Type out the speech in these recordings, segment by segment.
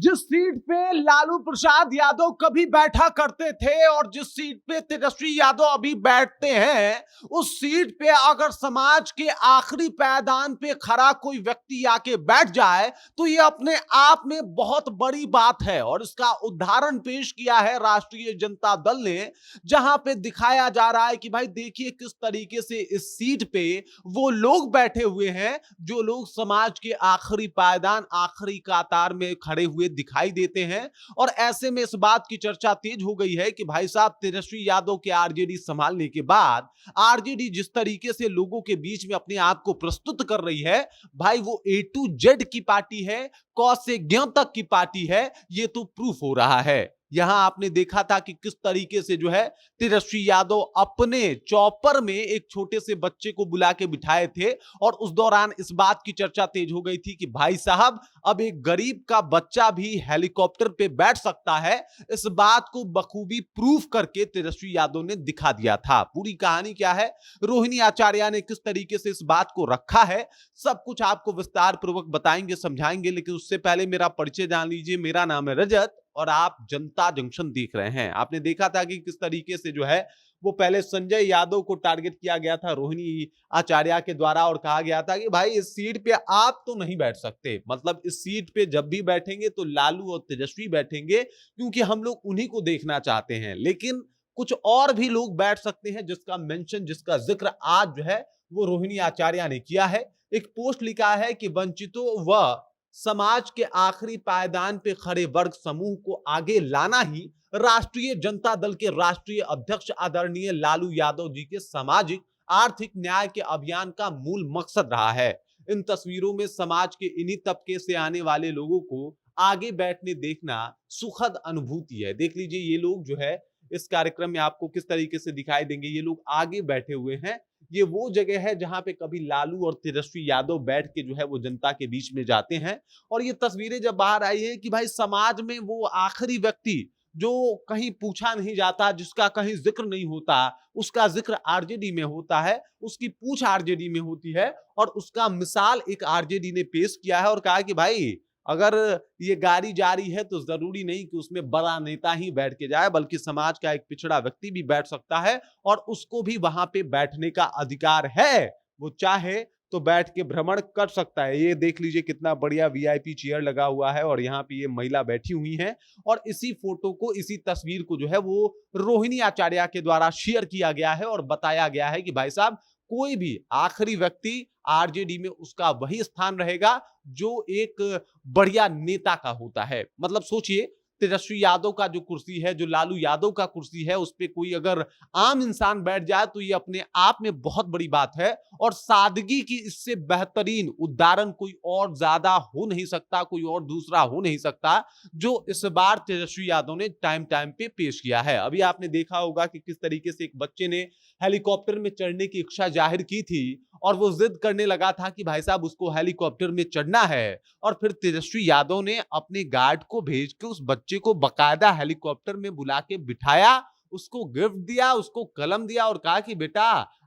जिस सीट पे लालू प्रसाद यादव कभी बैठा करते थे और जिस सीट पे तेजस्वी यादव अभी बैठते हैं, उस सीट पे अगर समाज के आखिरी पायदान पे खड़ा कोई व्यक्ति आके बैठ जाए तो ये अपने आप में बहुत बड़ी बात है। और इसका उदाहरण पेश किया है राष्ट्रीय जनता दल ने, जहां पे दिखाया जा रहा है कि भाई देखिए किस तरीके से इस सीट पे वो लोग बैठे हुए हैं जो लोग समाज के आखिरी पायदान, आखिरी कतार में खड़े हुए दिखाई देते हैं। और ऐसे में इस बात की चर्चा तेज हो गई है कि भाई साहब तेजस्वी यादव के आरजेडी संभालने के बाद आरजेडी जिस तरीके से लोगों के बीच में अपने आप को प्रस्तुत कर रही है, भाई वो ए टू जेड की पार्टी है, क से ज्ञ तक की पार्टी है, ये तो प्रूफ हो रहा है। यहां आपने देखा था कि किस तरीके से जो है तेजस्वी यादव अपने चॉपर में एक छोटे से बच्चे को बुला के बिठाए थे और उस दौरान इस बात की चर्चा तेज हो गई थी कि भाई साहब अब एक गरीब का बच्चा भी हेलीकॉप्टर पे बैठ सकता है। इस बात को बखूबी प्रूफ करके तेजस्वी यादव ने दिखा दिया था। पूरी कहानी क्या है, रोहिणी आचार्य ने किस तरीके से इस बात को रखा है, सब कुछ आपको विस्तार पूर्वक बताएंगे, समझाएंगे। लेकिन उससे पहले मेरा परिचय जान लीजिए। मेरा नाम है रजत और आप जनता जंक्शन देख रहे हैं। आपने देखा था कि किस तरीके से जो है वो पहले संजय यादव को टारगेट किया गया था रोहिणी आचार्य के द्वारा और कहा गया था कि भाई इस सीट पे आप तो नहीं बैठ सकते, मतलब इस सीट पे जब भी बैठेंगे तो लालू और तेजस्वी बैठेंगे क्योंकि हम लोग उन्हीं को देखना चाहते हैं। लेकिन कुछ और भी लोग बैठ सकते हैं जिसका मेंशन, जिसका जिक्र आज जो है वो रोहिणी आचार्य ने किया है। एक पोस्ट लिखा है कि वंचितों व समाज के आखिरी पायदान पे खड़े वर्ग समूह को आगे लाना ही राष्ट्रीय जनता दल के राष्ट्रीय अध्यक्ष आदरणीय लालू यादव जी के सामाजिक आर्थिक न्याय के अभियान का मूल मकसद रहा है। इन तस्वीरों में समाज के इन्हीं तबके से आने वाले लोगों को आगे बैठने देखना सुखद अनुभूति है। देख लीजिए ये लोग जो है इस कार्यक्रम में आपको किस तरीके से दिखाई देंगे। ये लोग आगे बैठे हुए हैं। ये वो जगह है जहां पे कभी लालू और तेजस्वी यादव बैठ के जो है वो जनता के बीच में जाते हैं। और ये तस्वीरें जब बाहर आई है कि भाई समाज में वो आखिरी व्यक्ति जो कहीं पूछा नहीं जाता, जिसका कहीं जिक्र नहीं होता, उसका जिक्र आरजेडी में होता है, उसकी पूछ आरजेडी में होती है और उसका मिसाल एक आरजेडी ने पेश किया है और कहा कि भाई अगर ये गाड़ी जा रही है तो जरूरी नहीं कि उसमें बड़ा नेता ही बैठ के जाए, बल्कि समाज का एक पिछड़ा व्यक्ति भी बैठ सकता है और उसको भी वहां पे बैठने का अधिकार है। वो चाहे तो बैठ के भ्रमण कर सकता है। ये देख लीजिए कितना बढ़िया वीआईपी चेयर लगा हुआ है और यहाँ पे ये महिला बैठी हुई है और इसी फोटो को, इसी तस्वीर को जो है वो रोहिणी आचार्य के द्वारा शेयर किया गया है और बताया गया है कि भाई साहब कोई भी आखिरी व्यक्ति आरजेडी में उसका वही स्थान रहेगा जो एक बढ़िया नेता का होता है। मतलब सोचिए तेजस्वी यादव का जो कुर्सी है, जो लालू यादव का कुर्सी है, उस पे कोई अगर आम इंसान बैठ जाए तो ये अपने आप में बहुत बड़ी बात है। और सादगी की इससे बेहतरीन उदाहरण कोई और ज्यादा हो नहीं सकता, कोई और दूसरा हो नहीं सकता जो इस बार तेजस्वी यादव ने टाइम टाइम पे पेश किया है। अभी आपने देखा होगा कि किस तरीके से एक बच्चे ने हेलीकॉप्टर में चढ़ने की इच्छा जाहिर की थी और वो जिद करने लगा था कि भाई साहब उसको हेलीकॉप्टर में चढ़ना है और फिर तेजस्वी यादव ने अपने गार्ड को भेज के उस बच्चे को बकायदा हेलीकॉप्टर में बुला के बिठाया, उसको गिफ्ट दिया, उसको कलम दिया और कहा कि बेटा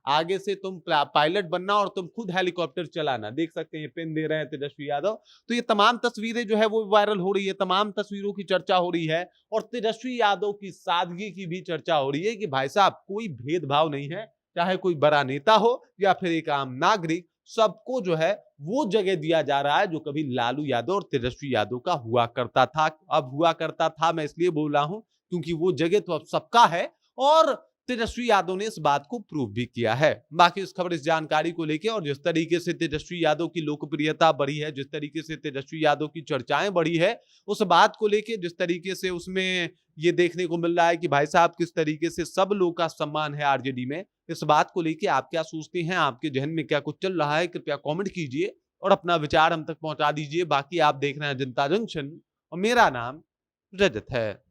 आगे से तुम पायलट बनना और तुम खुद हेलीकॉप्टर चलाना। देख सकते हैं पेन दे रहे हैं तेजस्वी यादव। तो ये तमाम तस्वीरें जो है वो वायरल हो रही है, तमाम तस्वीरों की चर्चा हो रही है और तेजस्वी यादव की सादगी की भी चर्चा हो रही है कि भाई साहब कोई भेदभाव नहीं है, चाहे कोई बड़ा नेता हो या फिर एक आम नागरिक, सबको जो है वो जगह दिया जा रहा है जो कभी लालू यादव और तेजस्वी यादव का हुआ करता था। अब हुआ करता था मैं इसलिए बोल रहा हूं क्योंकि वो जगह तो अब सबका है और तेजस्वी यादव ने इस बात को प्रूव भी किया है। बाकी इस खबर, इस जानकारी को लेकर और जिस तरीके से तेजस्वी यादव की लोकप्रियता बढ़ी है, जिस तरीके से तेजस्वी यादव की चर्चाएं बढ़ी है, उस बात को लेकर जिस तरीके से उसमें ये देखने को मिल रहा है कि भाई साहब किस तरीके से सब लोग का सम्मान है आरजेडी में, इस बात को लेकर आप क्या सोचते हैं, आपके जहन में क्या कुछ चल रहा है, कृपया कमेंट कीजिए और अपना विचार हम तक पहुंचा दीजिए। बाकी आप देख रहे हैं जनता जंक्शन और मेरा नाम रजत है।